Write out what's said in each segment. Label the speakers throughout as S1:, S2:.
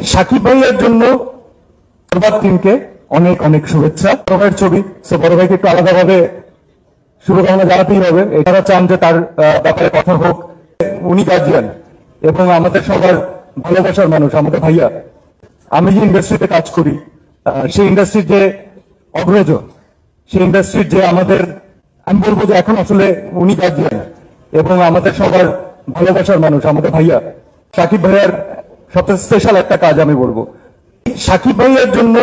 S1: সাকিব ভাইয়ের জন্য বরবাদ টিমকে অনেক অনেক শুভেচ্ছা। বড় ভাইয়ের ছবি, সো বড় ভাইকে একটু আলাদাভাবে শুভকামনা জানাতেই হবে। এটারা চান যে তার ব্যাপারে কথা হোক। উনি গার্জিয়ান এবং আমাদের সবার ভালোবাসার মানুষ, আমাদের ভাইয়া। আমি যে ইন্ডাস্ট্রিতে কাজ করি, সেই ইন্ডাস্ট্রির যে অগ্রজ, সেই ইন্ডাস্ট্রির যে আমাদের, আমি বলবো যে এখন আসলে উনি গার্জিয়ান এবং আমাদের সবার ভালোবাসার মানুষ, আমাদের ভাইয়া। সাকিব ভাইয়ার সবচেয়ে স্পেশাল একটা কাজ আমি বলবো, সাকিব ভাইয়ার জন্য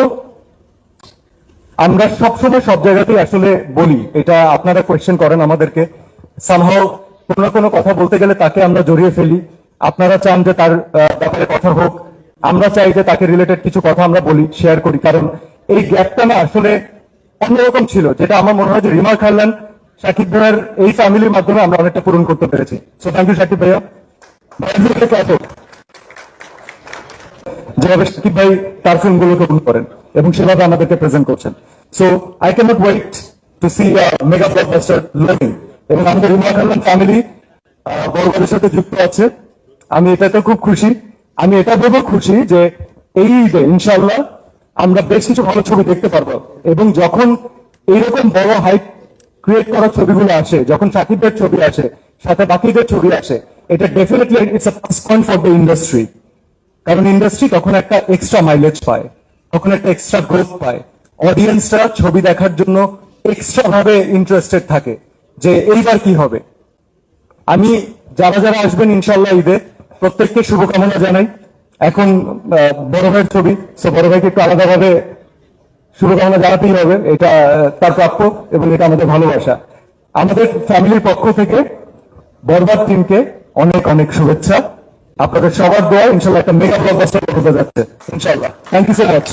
S1: আমরা সবসময় সব জায়গাতেই আসলে বলি, এটা আপনারা কোয়েশ্চেন করেন আমাদেরকে, সামহাও কোনো না কোনো কথা বলতে গেলে তাকে আমরা জড়িয়ে ফেলি। আপনারা চান যে তার ব্যাপারে কথা হোক, আমরা চাই যে তাকে রিলেটেড কিছু কথা আমরা বলি, শেয়ার করি। কারণ এই গ্যাপটা না আসলে অন্যরকম ছিল, যেটা আমার মনে হয় যে রিমা খাল্লান সাকিব ভাইয়ের এই ফ্যামিলির মাধ্যমে আমরা অনেকটা পূরণ করতে পেরেছি। সো থ্যাংক ইউ সাকিব ভাইয়া। যেভাবে সাকিব ভাই তার ফিল্মগুলোকে পূরণ করেন এবং সেভাবে আমাদেরকে প্রেজেন্ট করছেন। So I can not wait to see mega blockbuster looking. এবং আমাদের রিমা খাল্লান ফ্যামিলি বড়বাদের সাথে যুক্ত আছে, আমি এটাতে খুব খুশি। আমি এটা ভেবে খুশি যে এই ঈদে ইনশাআল্লাহ আমরা বেশ কিছু ভালো ছবি দেখতে পারবো। এবং যখন এইরকম বড় হাইপ ক্রিয়েট করা ছবিগুলো আসে, যখন সাকিবের ছবি আসে, সাথে বাকিদের ছবি আসে, এটা definitely it's a plus point for the industry. কারণ ইন্ডাস্ট্রি তখন একটা এক্সট্রা মাইলেজ পায়, তখন একটা এক্সট্রা গ্রোথ পায়। অডিয়েন্সরা ছবি দেখার জন্য এক্সট্রা ভাবে ইন্টারেস্টেড থাকে যে এইবার কি হবে। আমি যারা যারা আসবেন ইনশাল্লাহ ঈদে প্রত্যেককে শুভকামনা জানাই। এখন বড় ভাইয়ের ছবি, সো বড় ভাইকে একটু আলাদাভাবে শুভকামনা জানাতেই হবে, এটা তার প্রাপ্য এবং এটা আমাদের ভালোবাসা। আমাদের ফ্যামিলির পক্ষ থেকে বরবাদ টিমকে অনেক অনেক শুভেচ্ছা। আপনাদের সবার দোয়া, ইনশাল্লাহ একটা মেগা ব্লকবাস্টার হতে যাচ্ছে ইনশাল্লাহ। Thank you so much.